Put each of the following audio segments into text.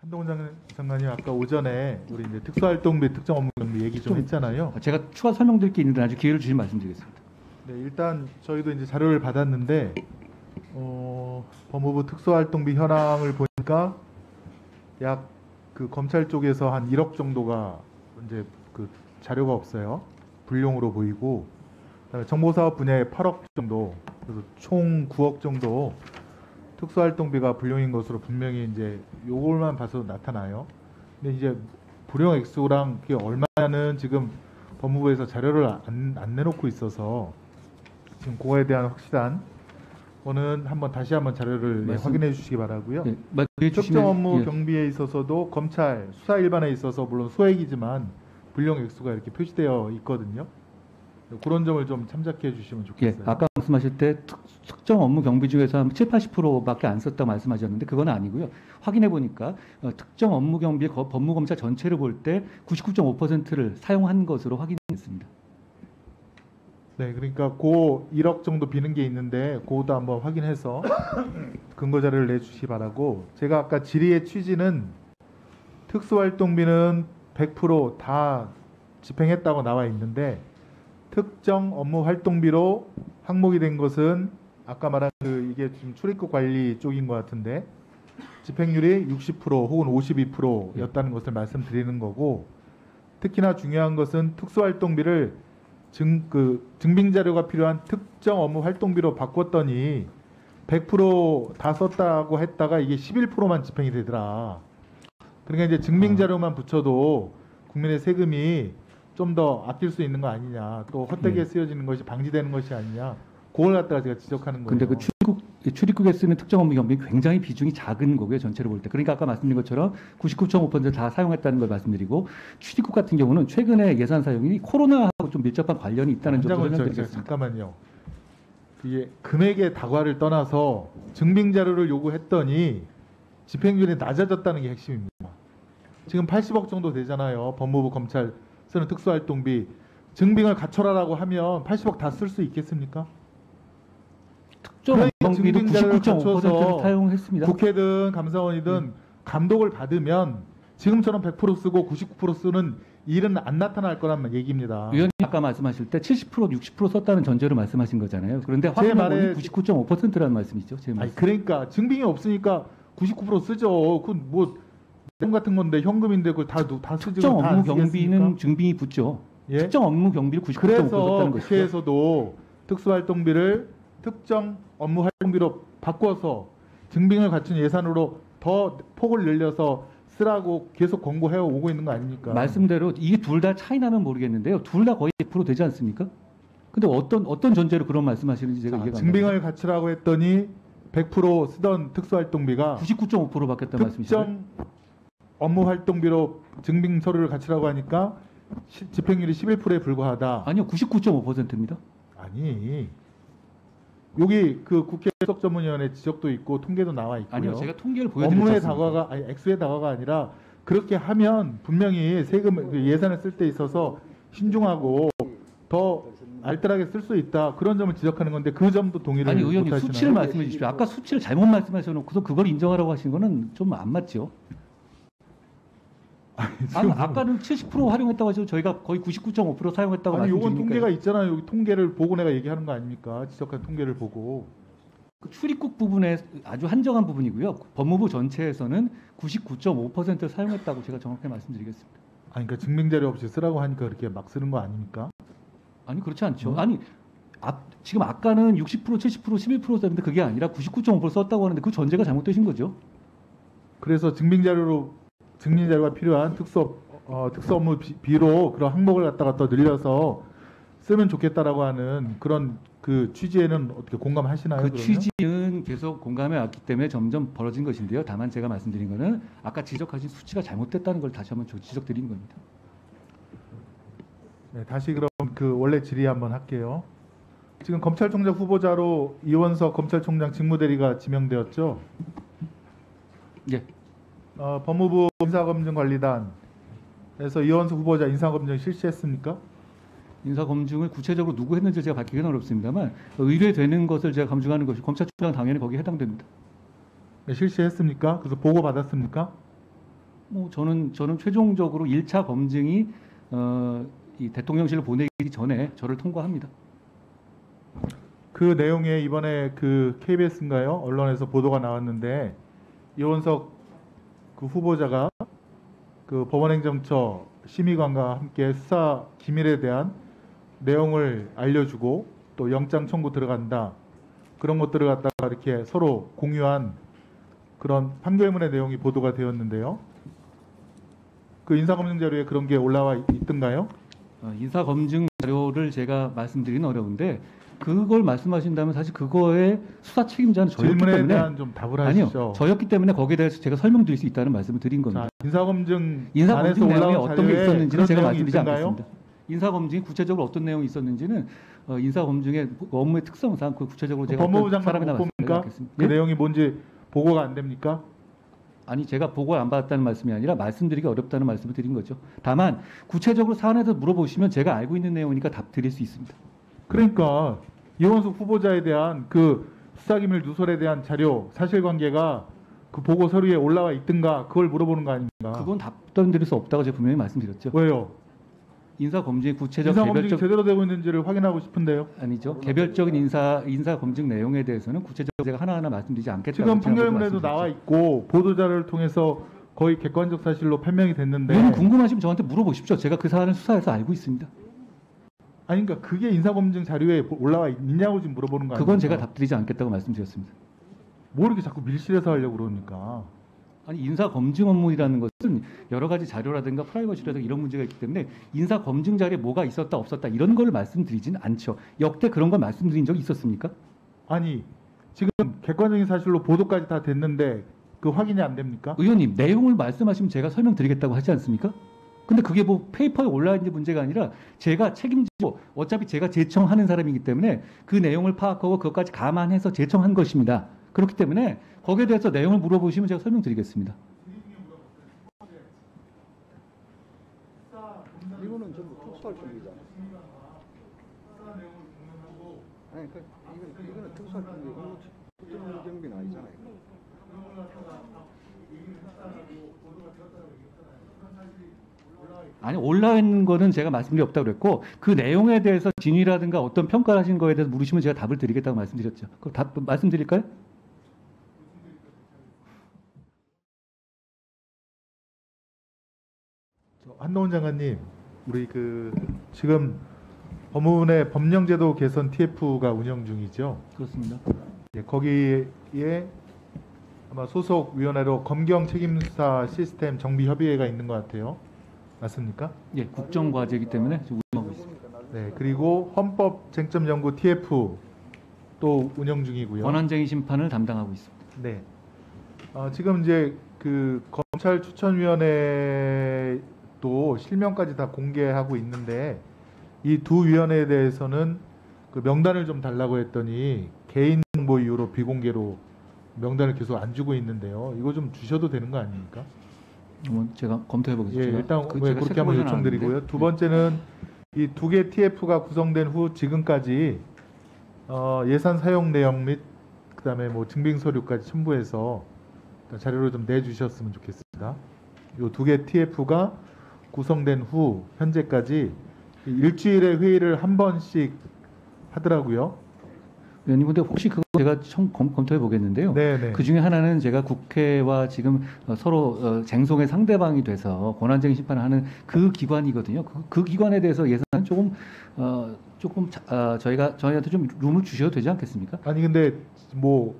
한동훈 장관님 아까 오전에 우리 이제 특수활동비 특정 업무 경비 얘기 좀 했잖아요. 제가 추가 설명드릴 게 있는데 나중에 기회를 주시면 말씀드리겠습니다. 네, 일단 저희도 이제 자료를 받았는데 법무부 특수활동비 현황을 보니까 약 그 검찰 쪽에서 한 1억 정도가 이제 그 자료가 없어요. 불용으로 보이고, 그다음에 정보사업 분야에 8억 정도, 그래서 총 9억 정도 특수활동비가 불용인 것으로 분명히 이제 요걸만 봐서 나타나요. 근데 이제 불용 액수랑 그게 얼마는 지금 법무부에서 자료를 안 내놓고 있어서 지금 그거에 대한 확실한 거는 다시 한번 자료를 확인해 주시기 바라고요. 특정 업무 경비에 있어서도 검찰 수사 일반에 있어서 물론 소액이지만 불용 액수가 이렇게 표시되어 있거든요. 그런 점을 좀 참작해 주시면 좋겠어요. 아까 말씀하실 때 특정 업무 경비 중에서 한 7, 80%밖에 안 썼다고 말씀하셨는데 그건 아니고요. 확인해 보니까 특정 업무 경비의 법무검사 전체를 볼 때 99.5%를 사용한 것으로 확인했습니다. 네, 그러니까 그 1억 정도 비는 게 있는데 그것도 한번 확인해서 근거 자료를 내주시기 바라고, 제가 아까 질의의 취지는 특수활동비는 100% 다 집행했다고 나와 있는데 특정 업무 활동비로 항목이 된 것은 아까 말한 이게 지금 출입국 관리 쪽인 것 같은데 집행률이 60% 혹은 52%였다는 것을 말씀드리는 거고, 특히나 중요한 것은 특수활동비를 증빙 자료가 필요한 특정 업무 활동비로 바꿨더니 100% 다 썼다고 했다가 이게 11%만 집행이 되더라. 그러니까 이제 증빙 자료만 붙여도 국민의 세금이 좀 더 아낄 수 있는 거 아니냐, 또 헛되게 쓰여지는 것이 방지되는 것이 아니냐, 그걸 갖다가 제가 지적하는 거예요. 근데 그 출입국에 쓰는 특정 업무 경비 굉장히 비중이 작은 거고요, 전체로 볼 때. 그러니까 아까 말씀드린 것처럼 99.5% 다 사용했다는 걸 말씀드리고, 출입국 같은 경우는 최근에 예산 사용이 코로나하고 좀 밀접한 관련이 있다는 점을 설명드리겠습니다. 잠깐만요. 이게 금액의 다과를 떠나서 증빙 자료를 요구했더니 집행률이 낮아졌다는 게 핵심입니다. 지금 80억 정도 되잖아요. 법무부 검찰 쓰는 특수활동비. 증빙을 갖춰라라고 하면 80억 다 쓸 수 있겠습니까? 특정 경비도 99.5%를 사용했습니다. 국회든 감사원이든 감독을 받으면 지금처럼 100% 쓰고 99% 쓰는 일은 안 나타날 거란 얘기입니다. 의원님 아까 말씀하실 때 70%, 60% 썼다는 전제로 말씀하신 거잖아요. 그런데 확인해보니 99.5%라는 말씀이죠. 제 말씀. 그러니까 증빙이 없으니까 99% 쓰죠. 그건 뭐 같은 건데 현금인데 그걸 다 쓰지. 특정 업무 경비는 증빙이 붙죠. 예? 특정 업무 경비를 99.5% 썼다는 그래서 것이죠. 국회에서도 특수활동비를 특정 업무 활동비로 바꿔서 증빙을 갖춘 예산으로 더 폭을 늘려서 쓰라고 계속 권고해 오고 있는 거 아닙니까? 말씀대로 이게 둘 다 차이 나면 모르겠는데요. 둘 다 거의 100% 되지 않습니까? 근데 어떤 전제로 그런 말씀하시는지 제가 이해가 안 갑니다. 증빙을 갖추라고 했더니 100% 쓰던 특수활동비가 99.5% 받겠다는 말씀이시죠? 특정 업무 활동비로 증빙 서류를 갖추라고 하니까 집행률이 11%에 불과하다. 아니요, 99.5%입니다. 아니, 여기 그 국회 해석전문위원회 지적도 있고 통계도 나와 있고요. 아니요, 제가 통계를 보여드렸습니다. 업무의 다과가 액수의 다과가 아니라 그렇게 하면 분명히 세금 예산을 쓸 때 있어서 신중하고 더 알뜰하게 쓸 수 있다, 그런 점을 지적하는 건데 그 점도 동의를 아니 의원님 못하시나요? 수치를 말씀해 주십시오. 아까 수치를 잘못 말씀하셔놓고서 그걸 인정하라고 하신 거는 좀 안 맞죠. 아까는 70% 활용했다고 하셔서 저희가 거의 99.5% 사용했다고 아니, 말씀드리니까. 요건 통계가 있잖아요. 여기 통계를 보고 내가 얘기하는 거 아닙니까? 지적한 통계를 보고. 그 출입국 부분에 아주 한정한 부분이고요. 법무부 전체에서는 99.5%를 사용했다고 제가 정확하게 말씀드리겠습니다. 아니, 그러니까 증빙자료 없이 쓰라고 하니까 그렇게 막 쓰는 거 아닙니까? 아니 그렇지 않죠. 아니 지금 아까는 60%, 70%, 11% 썼는데 그게 아니라 99.5% 썼다고 하는데 그 전제가 잘못되신 거죠. 그래서 증빙자료가 필요한 특수 업무 비로 그런 항목을 갖다가 더 늘려서 쓰면 좋겠다라고 하는 그런 그 취지에는 어떻게 공감하시나요? 그 그러면? 취지는 계속 공감해 왔기 때문에 점점 벌어진 것인데요. 다만 제가 말씀드린 거는 아까 지적하신 수치가 잘못됐다는 걸 다시 한번 지적드리는 겁니다. 네, 다시 그럼 그 원래 질의 한번 할게요. 지금 검찰총장 후보자로 이원석 검찰총장 직무대리가 지명되었죠? 예. 법무부 인사검증관리단에서 이원석 후보자 인사검증 실시했습니까? 인사검증을 구체적으로 누구 했는지 제가 밝히기는 어렵습니다만 의뢰되는 것을 제가 검증하는 것이 검찰총장 당연히 거기에 해당됩니다. 네, 실시했습니까? 그래서 보고 받았습니까? 뭐 저는 최종적으로 1차 검증이 이 대통령실을 보내기 전에 저를 통과합니다. 그 내용에 이번에 그 KBS인가요? 언론에서 보도가 나왔는데 이원석 그 후보자가 그 법원행정처 심의관과 함께 수사 기밀에 대한 내용을 알려주고 또 영장 청구 들어간다. 그런 것들을 갖다가 이렇게 서로 공유한 그런 판결문의 내용이 보도가 되었는데요. 그 인사검증 자료에 그런 게 올라와 있던가요? 인사검증 자료를 제가 말씀드리긴 어려운데 그걸 말씀하신다면 사실 그거의 수사 책임자는 저였기 질문에 때문에 대한 좀 답을 아니요, 하시죠. 저였기 때문에 거기에 대해서 제가 설명드릴 수 있다는 말씀을 드린 겁니다. 자, 인사검증 인사검증 안에서 내용이 올라온 어떤 게 자료에 있었는지는 그런 제가 내용이 말씀드리지 있던가요? 않겠습니다. 인사검증이 구체적으로 어떤 내용이 있었는지는 인사검증의 업무의 특성상 그 구체적으로 제가 법무부 어떤 장관 사람이나 못 봅니까? 말씀드리겠습니다. 그 예? 내용이 뭔지 보고가 안 됩니까? 아니 제가 보고를 안 받았다는 말씀이 아니라 말씀드리기 어렵다는 말씀을 드린 거죠. 다만 구체적으로 사안에서 물어보시면 제가 알고 있는 내용이니까 답 드릴 수 있습니다. 그러니까 이원석 후보자에 대한 그 수사기밀 누설에 대한 자료, 사실관계가 그 보고 서류에 올라와 있든가 그걸 물어보는 거 아닙니까? 그건 답변 드릴 수 없다고 제가 분명히 말씀드렸죠. 왜요? 인사검증의 구체적 인사검증이 개별적 제대로 되고 있는지를 확인하고 싶은데요. 아니죠. 개별적인 인사 검증 내용에 대해서는 구체적으로 제가 하나하나 말씀드리지 않겠다고 지금 지난번에 판결문에도 말씀드렸죠. 나와 있고 보도자료를 통해서 거의 객관적 사실로 판명이 됐는데 이거는 궁금하시면 저한테 물어보십시오. 제가 그 사안을 수사해서 알고 있습니다. 아니 그러니까 그게 인사검증 자료에 올라와 있냐고 지금 물어보는 거 아닙니까? 그건 제가 답드리지 않겠다고 말씀드렸습니다. 뭐 이렇게 자꾸 밀실에서 하려고 그러니까. 아니 인사 검증 업무라는 것은 여러 가지 자료라든가 프라이버시라든가 이런 문제가 있기 때문에 인사 검증 자리에 뭐가 있었다 없었다 이런 걸 말씀드리지는 않죠. 역대 그런 걸 말씀드린 적이 있었습니까? 아니 지금 객관적인 사실로 보도까지 다 됐는데 그 확인이 안 됩니까? 의원님 내용을 말씀하시면 제가 설명드리겠다고 하지 않습니까? 근데 그게 뭐 페이퍼에 올라 있는 문제가 아니라 제가 책임지고 어차피 제가 제청하는 사람이기 때문에 그 내용을 파악하고 그것까지 감안해서 제청한 것입니다. 그렇기 때문에 거기에 대해서 내용을 물어보시면 제가 설명드리겠습니다. 이거는 전부 특수할 준비잖아. 아니, 이거는 특수할 준비. 이거 특정 경비는 아니잖아요. 아니 올라 있는 거는 제가 말씀드리 없다고 그랬고 그 내용에 대해서 진위라든가 어떤 평가를 하신 거에 대해서 물으시면 제가 답을 드리겠다고 말씀드렸죠. 그럼 답 말씀드릴까요? 한동훈 장관님, 우리 그 지금 법무부의 법령제도 개선 TF가 운영 중이죠. 그렇습니다. 예, 거기에 아마 소속 위원회로 검경 책임수사 시스템 정비 협의회가 있는 것 같아요. 맞습니까? 예, 국정과제이기 때문에 지금 운영하고 있습니다. 네, 그리고 헌법 쟁점 연구 TF 또 운영 중이고요. 권한쟁의 심판을 담당하고 있습니다. 네. 지금 이제 그 검찰 추천위원회도 실명까지 다 공개하고 있는데 이 두 위원회에 대해서는 그 명단을 좀 달라고 했더니 개인 정보 이유로 비공개로 명단을 계속 안 주고 있는데요. 이거 좀 주셔도 되는 거 아닙니까? 제가 검토해 예, 보겠습니다. 일단 그렇게 한번 요청드리고요. 두 번째는 이 두 개 TF가 구성된 후 지금까지 예산 사용 내용 및 그다음에 뭐 증빙 서류까지 첨부해서 자료를 좀 내주셨으면 좋겠습니다. 이 두 개 TF가 구성된 후 현재까지 일주일에 회의를 한 번씩 하더라고요. 의원님, 근데 혹시 그거 제가 검토해 보겠는데요. 네네. 그 중에 하나는 제가 국회와 지금 서로 쟁송의 상대방이 돼서 권한쟁의 심판을 하는 그 기관이거든요. 그 기관에 대해서 예산은 저희한테 좀 룸을 주셔도 되지 않겠습니까? 아니 근데 뭐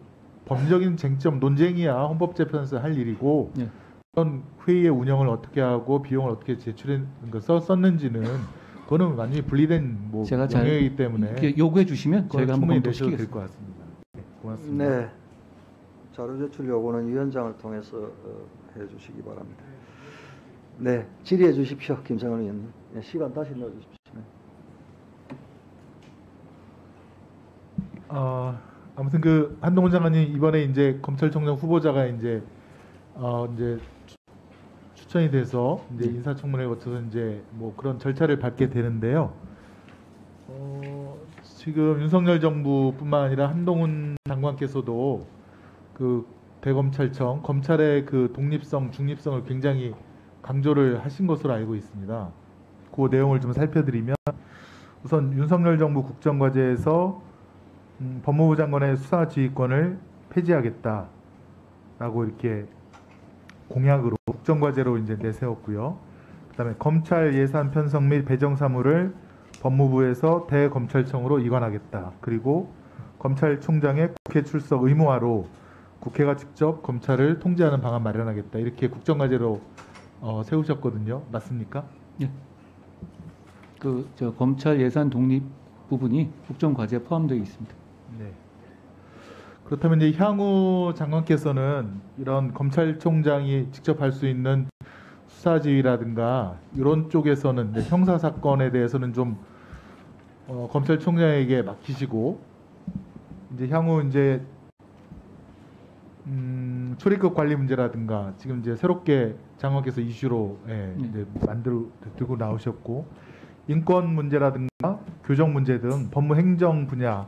법적인 쟁점 논쟁이야 헌법재판소 할 일이고 예. 그런 회의의 운영을 어떻게 하고 비용을 어떻게 제출한 거 썼는지는 그거는 완전히 분리된 뭐 제가 잘 영역이기 때문에 이렇게 요구해 주시면 그건 저희가 한번 충분히 내셔도 될 검토시키겠습니다. 것 같습니다. 네, 고맙습니다. 네. 자료 제출 요구는 위원장을 통해서 해주시기 바랍니다. 네, 질의해 주십시오, 김상원 의원님. 네, 시간 다시 넣어주십시오. 아무튼 그 한동훈 장관님 이번에 이제 검찰총장 후보자가 이제 추천이 돼서 이제 인사청문회를 거쳐서 이제 뭐 그런 절차를 밟게 되는데요. 지금 윤석열 정부뿐만 아니라 한동훈 장관께서도 그 대검찰청 검찰의 그 독립성, 중립성을 굉장히 강조를 하신 것으로 알고 있습니다. 그 내용을 좀 살펴드리면 우선 윤석열 정부 국정과제에서 법무부 장관의 수사 지휘권을 폐지하겠다라고 이렇게 공약으로 국정과제로 이제 내세웠고요. 그다음에 검찰 예산 편성 및 배정 사무를 법무부에서 대검찰청으로 이관하겠다. 그리고 검찰총장의 국회 출석 의무화로 국회가 직접 검찰을 통제하는 방안 마련하겠다. 이렇게 국정과제로 세우셨거든요. 맞습니까? 예. 검찰 예산 독립 부분이 국정과제에 포함되어 있습니다. 네. 그렇다면 이제 향후 장관께서는 이런 검찰총장이 직접 할 수 있는 수사 지휘라든가 이런 쪽에서는 형사 사건에 대해서는 좀 검찰총장에게 맡기시고 이제 향후 이제 출입국 관리 문제라든가 지금 이제 새롭게 장관께서 이슈로 이제 들고 나오셨고 인권 문제라든가 교정 문제 등 법무 행정 분야를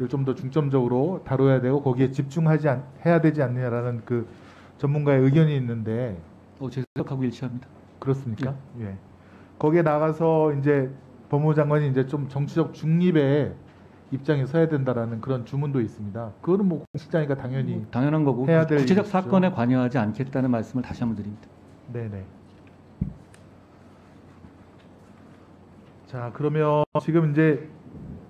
좀 더 중점적으로 다뤄야 되고 거기에 해야 되지 않느냐라는 그 전문가의 의견이 있는데 제 생각하고 일치합니다. 그렇습니까? 예. 거기에 나가서 이제 법무부 장관이 이제 좀 정치적 중립의 입장에 서야 된다라는 그런 주문도 있습니다. 그거는 뭐 공직자니까 당연히 당연한 거고 해야 될 구체적 일이죠. 사건에 관여하지 않겠다는 말씀을 다시 한번 드립니다. 네네. 자, 그러면 지금 이제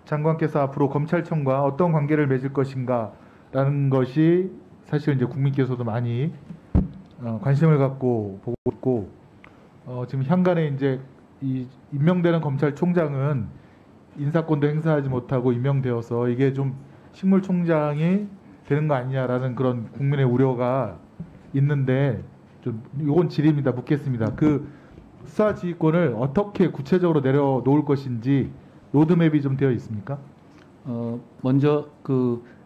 장관께서 앞으로 검찰청과 어떤 관계를 맺을 것인가라는 것이 사실 이제 국민께서도 많이 관심을 갖고 보고 있고 지금 향간에 이제 이 임명되는 검찰총장은 인사권도 행사하지 못하고 임명되어서 이게 좀 식물총장이 되는 거 아니냐라는 그런 국민의 우려가 있는데 좀 이건 질의입니다. 묻겠습니다. 그 수사 지휘권을 어떻게 구체적으로 내려놓을 것인지 로드맵이 좀 되어 있습니까? 먼저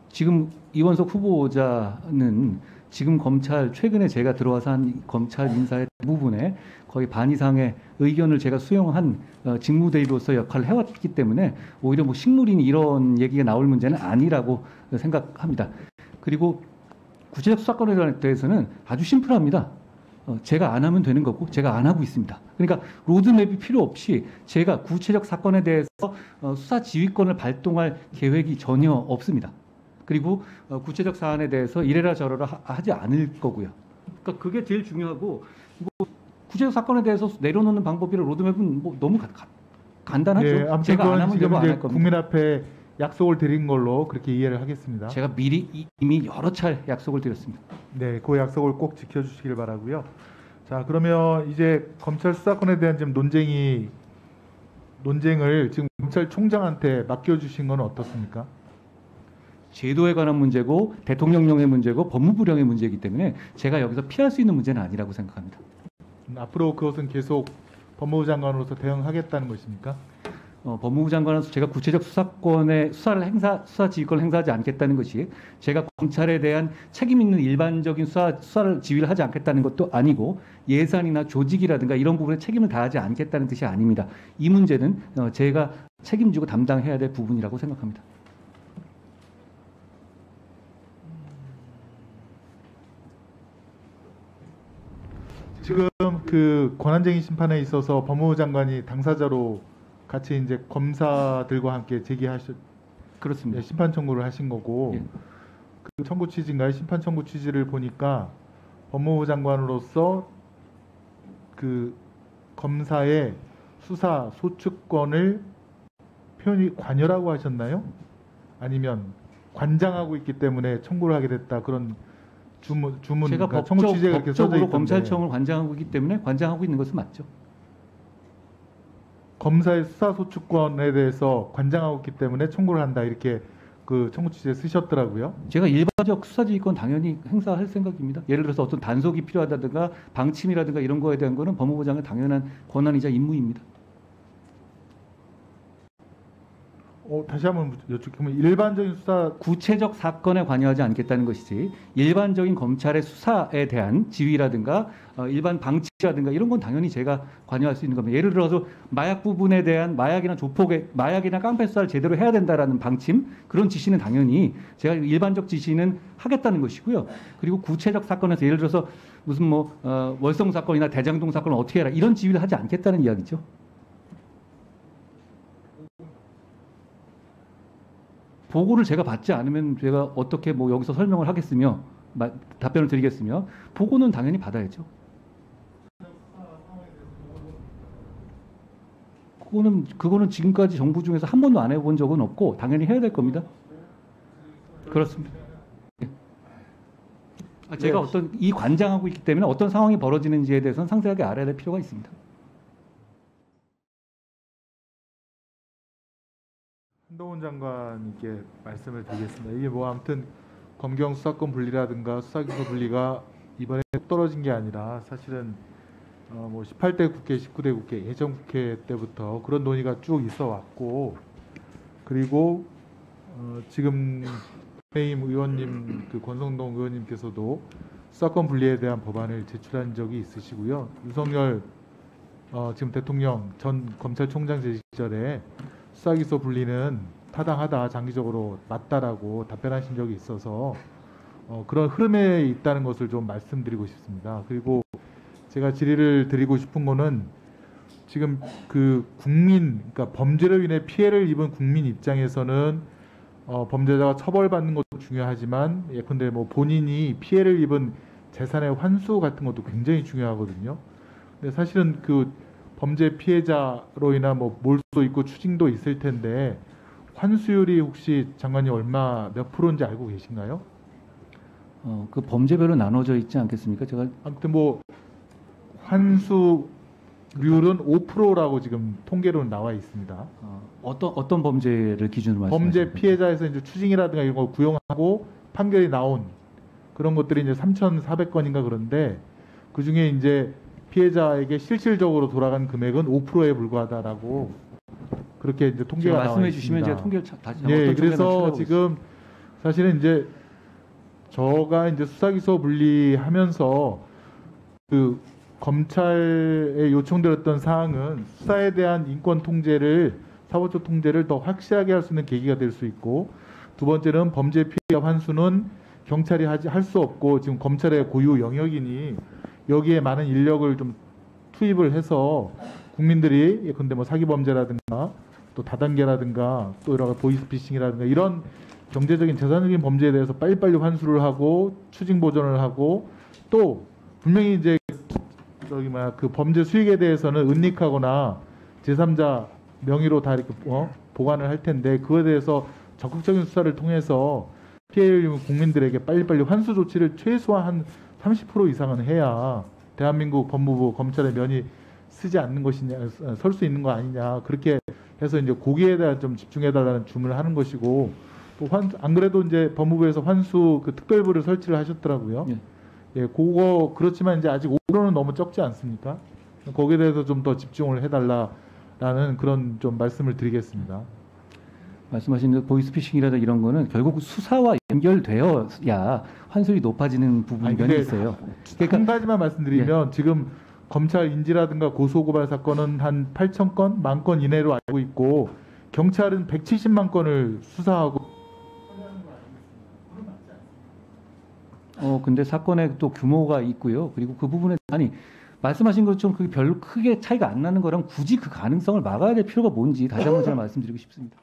지금 이원석 후보자는 지금 검찰 최근에 제가 들어와서 한 검찰 인사의 대부분에 거의 반 이상의 의견을 제가 수용한 직무대리로서 역할을 해왔기 때문에 오히려 뭐 식물인이 이런 얘기가 나올 문제는 아니라고 생각합니다. 그리고 구체적 수사권에 대해서는 아주 심플합니다. 제가 안 하면 되는 거고 제가 안 하고 있습니다. 그러니까 로드맵이 필요 없이 제가 구체적 사건에 대해서 수사 지휘권을 발동할 계획이 전혀 없습니다. 그리고 구체적 사안에 대해서 이래라 저래라 하지 않을 거고요. 그러니까 그게 제일 중요하고 뭐 구체적 사건에 대해서 내려놓는 방법이라 로드맵은 뭐 너무 간단하죠. 네, 아무튼 제가 안 하면 지금 되고 안 이제 할 겁니다. 국민 앞에 약속을 드린 걸로 그렇게 이해를 하겠습니다. 제가 미리 이미 여러 차례 약속을 드렸습니다. 네, 그 약속을 꼭 지켜주시길 바라고요. 자, 그러면 이제 검찰 수사권에 대한 지금 논쟁을 지금 검찰총장한테 맡겨주신 건 어떻습니까? 제도에 관한 문제고 대통령령의 문제고 법무부령의 문제이기 때문에 제가 여기서 피할 수 있는 문제는 아니라고 생각합니다. 앞으로 그것은 계속 법무부 장관으로서 대응하겠다는 것입니까? 법무부 장관은 제가 구체적 수사 지휘권을 행사하지 않겠다는 것이 제가 검찰에 대한 책임 있는 일반적인 수사를 지휘를 하지 않겠다는 것도 아니고 예산이나 조직이라든가 이런 부분에 책임을 다하지 않겠다는 뜻이 아닙니다. 이 문제는 제가 책임지고 담당해야 될 부분이라고 생각합니다. 지금 그 권한쟁의 심판에 있어서 법무부 장관이 당사자로 같이 이제 검사들과 함께 그렇습니다. 심판 청구를 하신 거고 예. 그 청구 취지인가요? 심판 청구 취지를 보니까 법무부 장관으로서 그 검사의 수사 소추권을 표현이 관여라고 하셨나요? 아니면 관장하고 있기 때문에 청구를 하게 됐다 그런 주문 제가 그러니까 청구 취지가 이렇게 써져 법적으로 있던데 검찰청을 관장하고 있기 때문에 관장하고 있는 것은 맞죠. 검사의 수사 소추권에 대해서 관장하고 있기 때문에 청구를 한다 이렇게 그 청구 취지에 쓰셨더라고요. 제가 일반적 수사지휘권 당연히 행사할 생각입니다. 예를 들어서 어떤 단속이 필요하다든가 방침이라든가 이런 거에 대한 거는 법무부 장관의 당연한 권한이자 임무입니다. 다시 한번 여쭙기면 일반적인 수사 구체적 사건에 관여하지 않겠다는 것이지 일반적인 검찰의 수사에 대한 지휘라든가 일반 방치라든가 이런 건 당연히 제가 관여할 수 있는 겁니다. 예를 들어서 마약 부분에 대한 마약이나 조폭의 마약이나 깡패 수사를 제대로 해야 된다라는 방침 그런 지시는 당연히 제가 일반적 지시는 하겠다는 것이고요. 그리고 구체적 사건에서 예를 들어서 무슨 뭐 월성 사건이나 대장동 사건을 어떻게 해라 이런 지휘를 하지 않겠다는 이야기죠. 보고를 제가 받지 않으면 제가 어떻게 뭐 여기서 설명을 하겠으며 답변을 드리겠으며 보고는 당연히 받아야죠. 그거는 지금까지 정부 중에서 한 번도 안 해본 적은 없고 당연히 해야 될 겁니다. 그렇습니다. 제가 네. 어떤 이 관장하고 있기 때문에 어떤 상황이 벌어지는지에 대해서는 상세하게 알아야 될 필요가 있습니다. 한동훈 장관님께 말씀을 드리겠습니다. 이게 뭐 아무튼 검경 수사권 분리라든가 수사기소 분리가 이번에 떨어진 게 아니라 사실은 뭐 18대 국회, 19대 국회, 예전 국회 때부터 그런 논의가 쭉 있어 왔고 그리고 지금 국민의힘 의원님 그 권성동 의원님께서도 수사권 분리에 대한 법안을 제출한 적이 있으시고요. 윤석열 지금 대통령 전 검찰총장 재직 시절에 수사기소 분리는 타당하다, 장기적으로 맞다라고 답변하신 적이 있어서 그런 흐름에 있다는 것을 좀 말씀드리고 싶습니다. 그리고 제가 질의를 드리고 싶은 거는 지금 그 그러니까 범죄로 인해 피해를 입은 국민 입장에서는 범죄자가 처벌받는 것도 중요하지만 예컨대 뭐 본인이 피해를 입은 재산의 환수 같은 것도 굉장히 중요하거든요. 근데 사실은 그 범죄 피해자로 인한 뭐 몰수도 있고 추징도 있을 텐데 환수율이 혹시 장관님 몇 프로인지 알고 계신가요? 그 범죄별로 나눠져 있지 않겠습니까? 제가 아무튼 뭐 환수율은 5%라고 지금 통계로 나와 있습니다. 어떤 범죄를 기준으로 말씀하시는 범죄 피해자에서 이제 추징이라든가 이런 걸 구형하고 판결이 나온 그런 것들이 이제 3,400건인가 그런데 그 중에 이제 피해자에게 실질적으로 돌아간 금액은 5%에 불과하다라고 그렇게 이제 통계가 나와 말씀해 있습니다. 주시면 제가 통계를 다시 예, 그래서 지금 사실은 이제 저가 이제 수사기소 분리하면서 그 검찰에 요청드렸던 사항은 수사에 대한 인권 통제를 사법적 통제를 더 확실하게 할 수 있는 계기가 될 수 있고 두 번째는 범죄 피해 환수는 경찰이 할 수 없고 지금 검찰의 고유 영역이니 여기에 많은 인력을 좀 투입을 해서 국민들이 예컨대 뭐 사기 범죄라든가 또 다단계라든가 또 여러 가지 보이스피싱이라든가 이런 경제적인 재산적인 범죄에 대해서 빨리빨리 환수를 하고 추징 보전을 하고 또 분명히 이제 그 범죄 수익에 대해서는 은닉하거나 제3자 명의로 다 이렇게 보관을 할 텐데 그거에 대해서 적극적인 수사를 통해서 피해를 입은 국민들에게 빨리빨리 환수 조치를 최소한 한 30% 이상은 해야 대한민국 법무부 검찰의 면이 쓰지 않는 것이냐, 설 수 있는 거 아니냐 그렇게 해서 이제 거기에 대한 좀 집중해달라는 주문을 하는 것이고 또 안 그래도 이제 법무부에서 환수 그 특별부를 설치를 하셨더라고요. 예, 그거 그렇지만 이제 아직 5%는 너무 적지 않습니까? 거기에 대해서 좀 더 집중을 해달라라는 그런 좀 말씀을 드리겠습니다. 말씀하신 보이스피싱이라든가 이런 거는 결국 수사와 연결되어야 환수율이 높아지는 부분이 면이 있어요. 한 가지만 말씀드리면 지금 검찰 인지라든가 고소고발 사건은 한 8,000건, 10,000건 이내로 알고 있고 경찰은 170만 건을 수사하고 근데 사건의 또 규모가 있고요. 그리고 그 부분에 말씀하신 것처럼 그게 별로 크게 차이가 안 나는 거랑 굳이 그 가능성을 막아야 될 필요가 뭔지 다시 한번 제가 말씀드리고 싶습니다.